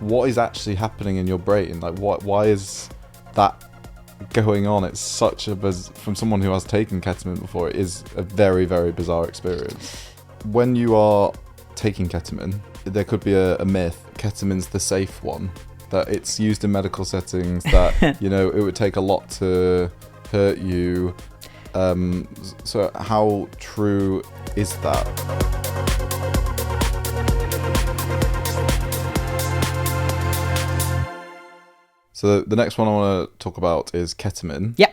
what is actually happening in your brain? Like, why is that going on? It's such a from someone who has taken ketamine before, it is a very, very bizarre experience. When you are taking ketamine, there could be a myth, ketamine's the safe one, that it's used in medical settings, that it would take a lot to hurt you. So how true is that? So the next one I want to talk about is ketamine. Yeah.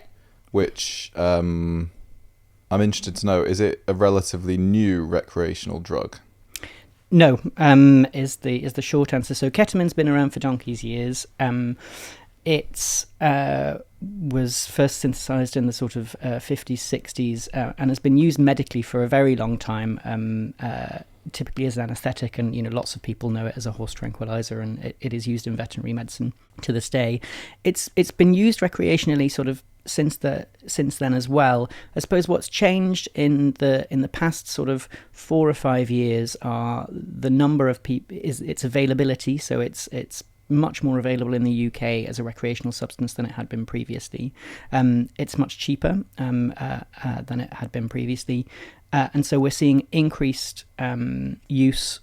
Which I'm interested to know, is it a relatively new recreational drug? No, is the short answer. So ketamine's been around for donkey's years. It was first synthesized in the sort of 50s, 60s, and has been used medically for a very long time, typically as an anesthetic, and lots of people know it as a horse tranquilizer, and it is used in veterinary medicine to this day. It's been used recreationally sort of since then as well. I suppose what's changed in the past sort of 4 or 5 years are the number of people, is its availability. So it's much more available in the UK as a recreational substance than it had been previously. It's much cheaper than it had been previously. And so we're seeing increased use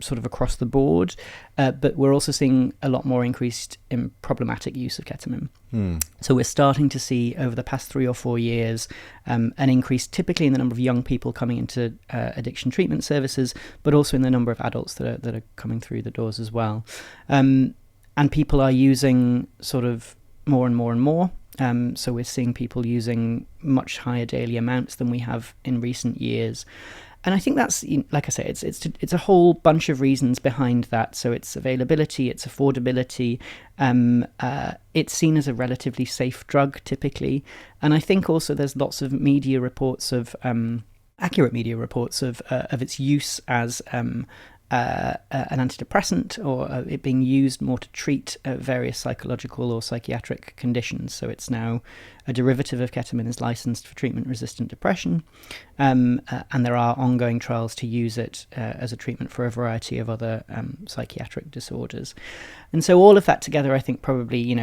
sort of across the board, but we're also seeing a lot more increased in problematic use of ketamine. So we're starting to see over the past 3 or 4 years an increase typically in the number of young people coming into addiction treatment services, but also in the number of adults that are coming through the doors as well. And people are using sort of more and more and more. So we're seeing people using much higher daily amounts than we have in recent years. And I think that's, like I say, it's a whole bunch of reasons behind that. So it's availability, it's affordability, it's seen as a relatively safe drug typically. And I think also there's lots of media reports of, accurate media reports of its use as an antidepressant, or it being used more to treat various psychological or psychiatric conditions. So it's now a derivative of ketamine is licensed for treatment-resistant depression, and there are ongoing trials to use it as a treatment for a variety of other psychiatric disorders. And so all of that together, I think, probably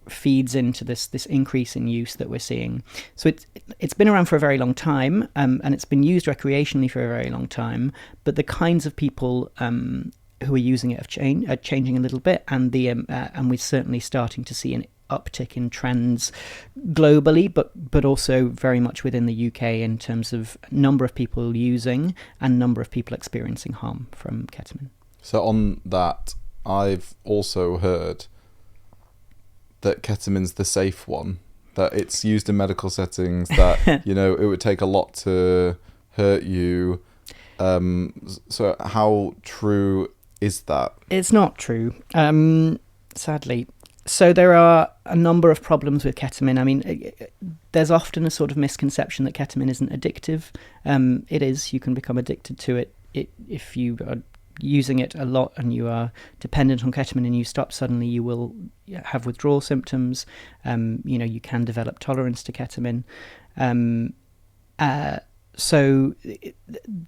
feeds into this increase in use that we're seeing. So it's been around for a very long time, and it's been used recreationally for a very long time, but the kinds of people who are using it are changing a little bit, and we're certainly starting to see an uptick in trends globally, but also very much within the UK in terms of number of people using and number of people experiencing harm from ketamine. So on that, I've also heard that ketamine's the safe one, that it's used in medical settings, that it would take a lot to hurt you. So how true is that? It's not true, sadly. So there are a number of problems with ketamine. I mean, there's often a sort of misconception that ketamine isn't addictive. It is. You can become addicted to it if you are using it a lot and you are dependent on ketamine and you stop suddenly, you will have withdrawal symptoms. You can develop tolerance to ketamine. So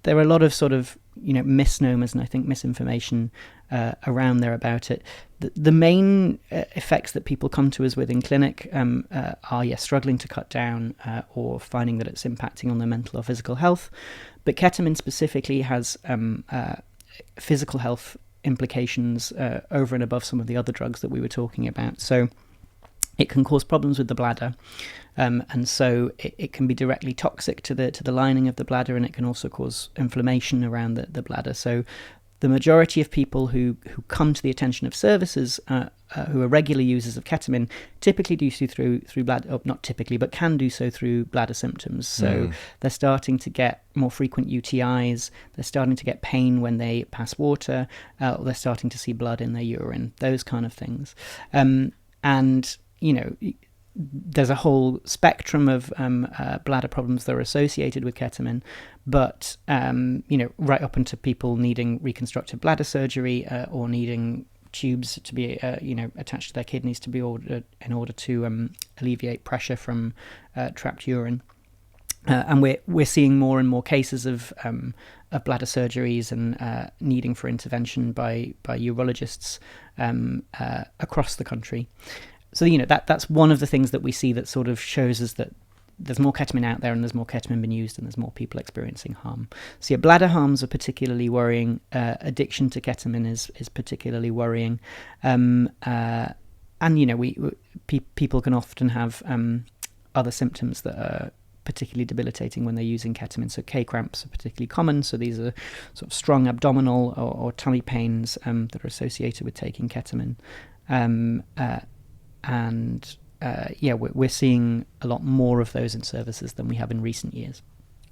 there are a lot of sort of misnomers and I think misinformation around there about it. The main effects that people come to us with in clinic are struggling to cut down or finding that it's impacting on their mental or physical health. But ketamine specifically has physical health implications over and above some of the other drugs that we were talking about. So it can cause problems with the bladder, and so it can be directly toxic to the lining of the bladder, and it can also cause inflammation around the bladder. So the majority of people who come to the attention of services who are regular users of ketamine typically do so through bladder, not typically, but can do so through bladder symptoms. So they're starting to get more frequent UTIs, they're starting to get pain when they pass water, or they're starting to see blood in their urine, those kind of things. And there's a whole spectrum of bladder problems that are associated with ketamine, but right up into people needing reconstructive bladder surgery or needing tubes to be attached to their kidneys to be ordered in order to alleviate pressure from trapped urine. And we're seeing more and more cases of bladder surgeries and needing for intervention by urologists across the country. So that's one of the things that we see that sort of shows us that there's more ketamine out there, and there's more ketamine being used, and there's more people experiencing harm. So bladder harms are particularly worrying. Addiction to ketamine is particularly worrying, and people can often have other symptoms that are particularly debilitating when they're using ketamine. So K-cramps are particularly common. So these are sort of strong abdominal or tummy pains that are associated with taking ketamine, we're seeing a lot more of those in services than we have in recent years.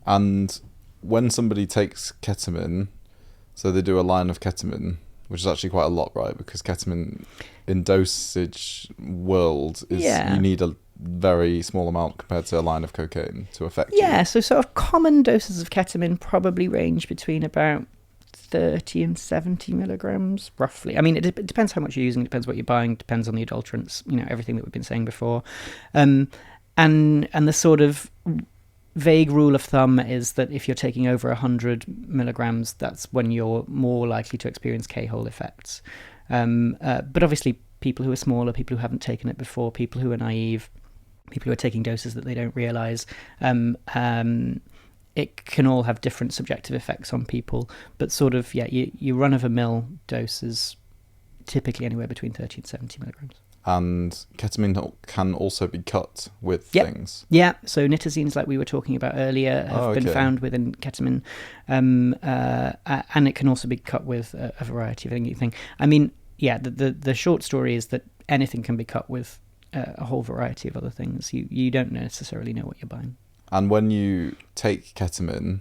And when somebody takes ketamine, so they do a line of ketamine, which is actually quite a lot, right? Because ketamine in dosage world is you need a very small amount compared to a line of cocaine to affect you. Yeah, so sort of common doses of ketamine probably range between about 30 and 70 milligrams, roughly. I mean, it depends how much you're using, depends what you're buying, depends on the adulterants, everything that we've been saying before. And the sort of vague rule of thumb is that if you're taking over 100 milligrams, that's when you're more likely to experience K-hole effects. But obviously, people who are smaller, people who haven't taken it before, people who are naive, people who are taking doses that they don't realise, it can all have different subjective effects on people, but sort of, your run-of-the-mill doses typically anywhere between 30 and 70 milligrams. And ketamine can also be cut with things. Yeah, so nitazines, like we were talking about earlier, have been found within ketamine, and it can also be cut with a variety of anything. I mean, the short story is that anything can be cut with a whole variety of other things. You don't necessarily know what you're buying. And when you take ketamine,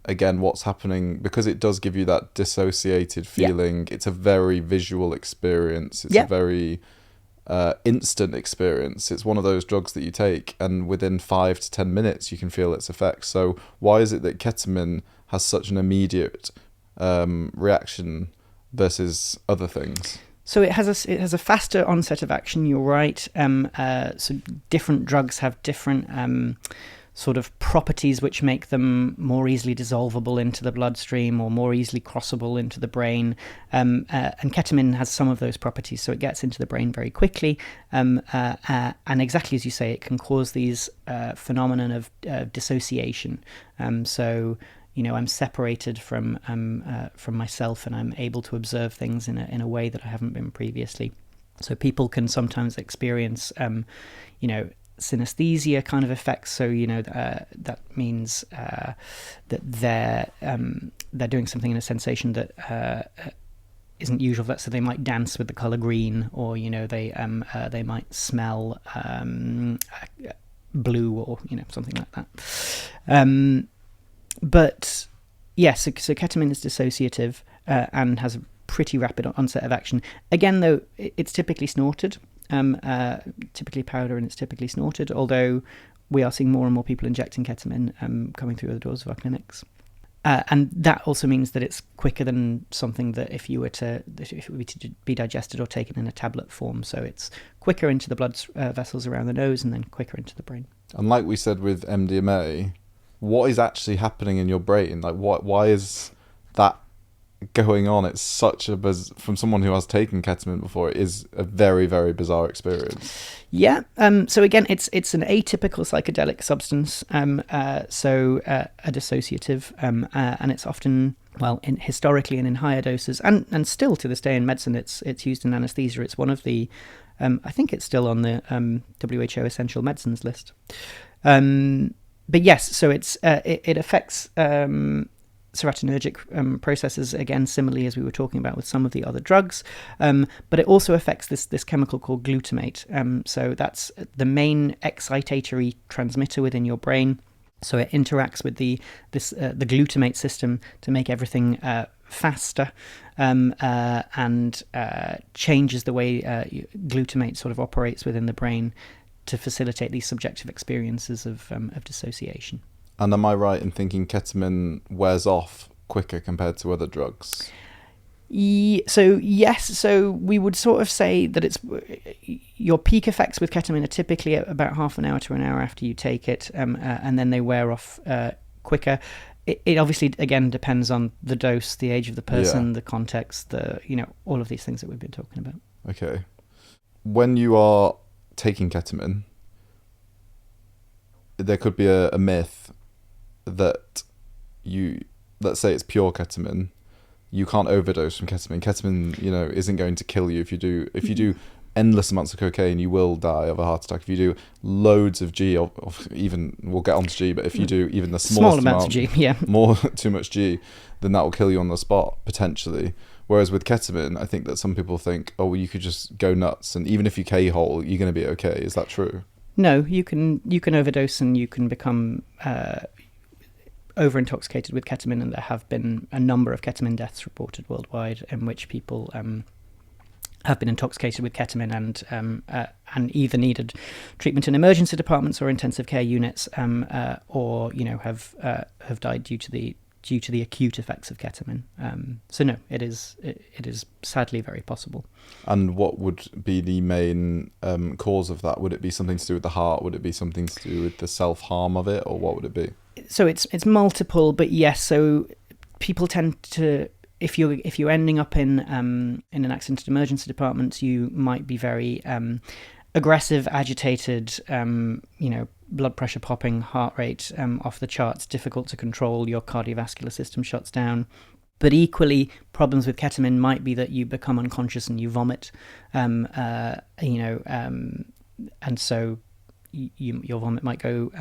again, what's happening, because it does give you that dissociated feeling, it's a very visual experience. It's a very instant experience. It's one of those drugs that you take, and within 5 to 10 minutes, you can feel its effects. So why is it that ketamine has such an immediate reaction versus other things? So it has a faster onset of action. You're right. So different drugs have different sort of properties which make them more easily dissolvable into the bloodstream or more easily crossable into the brain. And ketamine has some of those properties, so it gets into the brain very quickly. And exactly as you say, it can cause these phenomenon of dissociation. So I'm separated from myself, and I'm able to observe things in a way that I haven't been previously. So people can sometimes experience, synesthesia kind of effects. So that means that they're doing something in a sensation that isn't usual. So they might dance with the color green, or they might smell blue, or something like that. But yes, so ketamine is dissociative and has a pretty rapid onset of action. Again, though, it's typically snorted. Typically powder, and it's typically snorted, although we are seeing more and more people injecting ketamine coming through the doors of our clinics. And that also means that it's quicker than something that if it were to be digested or taken in a tablet form. So it's quicker into the blood vessels around the nose, and then quicker into the brain. And like we said with MDMA, what is actually happening in your brain? Like, why is that going on? It's such a from someone who has taken ketamine before, it is a very, very bizarre experience. Yeah. So again, it's an atypical psychedelic substance. So a dissociative, and it's often, historically and in higher doses, and still to this day in medicine, it's used in anesthesia. It's one of the, I think it's still on the WHO essential medicines list. But yes, so it affects serotonergic processes, again, similarly as we were talking about with some of the other drugs, but it also affects this chemical called glutamate. So that's the main excitatory transmitter within your brain. So it interacts with the glutamate system to make everything faster, and changes the way glutamate sort of operates within the brain to facilitate these subjective experiences of dissociation. And am I right in thinking ketamine wears off quicker compared to other drugs? So yes, so we would sort of say that it's your peak effects with ketamine are typically about half an hour to an hour after you take it, and then they wear off quicker. It obviously, again, depends on the dose, the age of the person, the context, all of these things that we've been talking about. Okay. When you are taking ketamine, there could be a myth that let's say it's pure ketamine, you can't overdose from ketamine. Ketamine, isn't going to kill you. If you do endless amounts of cocaine, you will die of a heart attack. If you do loads of G, or even, we'll get on to G, but if you do even the smallest amounts of G, too much G, then that will kill you on the spot, potentially. Whereas with ketamine, I think that some people think, oh, well, you could just go nuts, and even if you K-hole, you're going to be okay. Is that true? No, you can overdose and you can become over-intoxicated with ketamine, and there have been a number of ketamine deaths reported worldwide in which people have been intoxicated with ketamine and either needed treatment in emergency departments or intensive care units, or have died due to the acute effects of ketamine. So no, it is sadly very possible. And what would be the main cause of that? Would it be something to do with the heart? Would it be something to do with the self-harm of it, or what would it be? So it's multiple, but yes. So people tend to, if you're ending up in an accident emergency department, you might be very aggressive, agitated, blood pressure popping, heart rate off the charts, difficult to control, your cardiovascular system shuts down. But equally, problems with ketamine might be that you become unconscious and you vomit, and so your vomit might go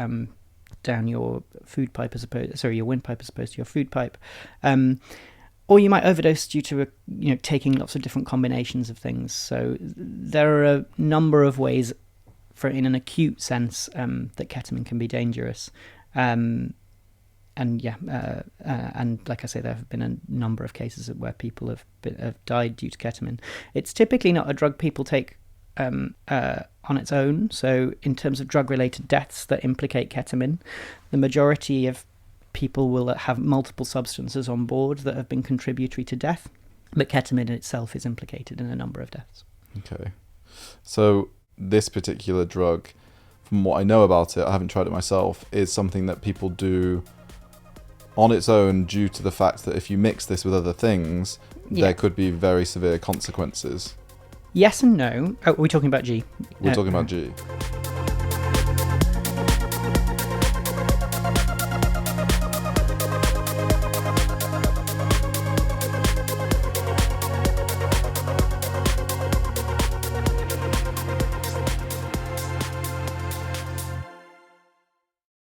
down your food pipe your windpipe as opposed to your food pipe. Or you might overdose due to taking lots of different combinations of things. So there are a number of ways, in an acute sense, that ketamine can be dangerous. And like I say, there have been a number of cases where people have died due to ketamine. It's typically not a drug people take on its own. So in terms of drug-related deaths that implicate ketamine, the majority of people will have multiple substances on board that have been contributory to death, but ketamine itself is implicated in a number of deaths. Okay. So this particular drug, from what I know about it, I haven't tried it myself, is something that people do on its own due to the fact that if you mix this with other things, there could be very severe consequences. Yes and no. Oh, are we talking about G? We're talking about G.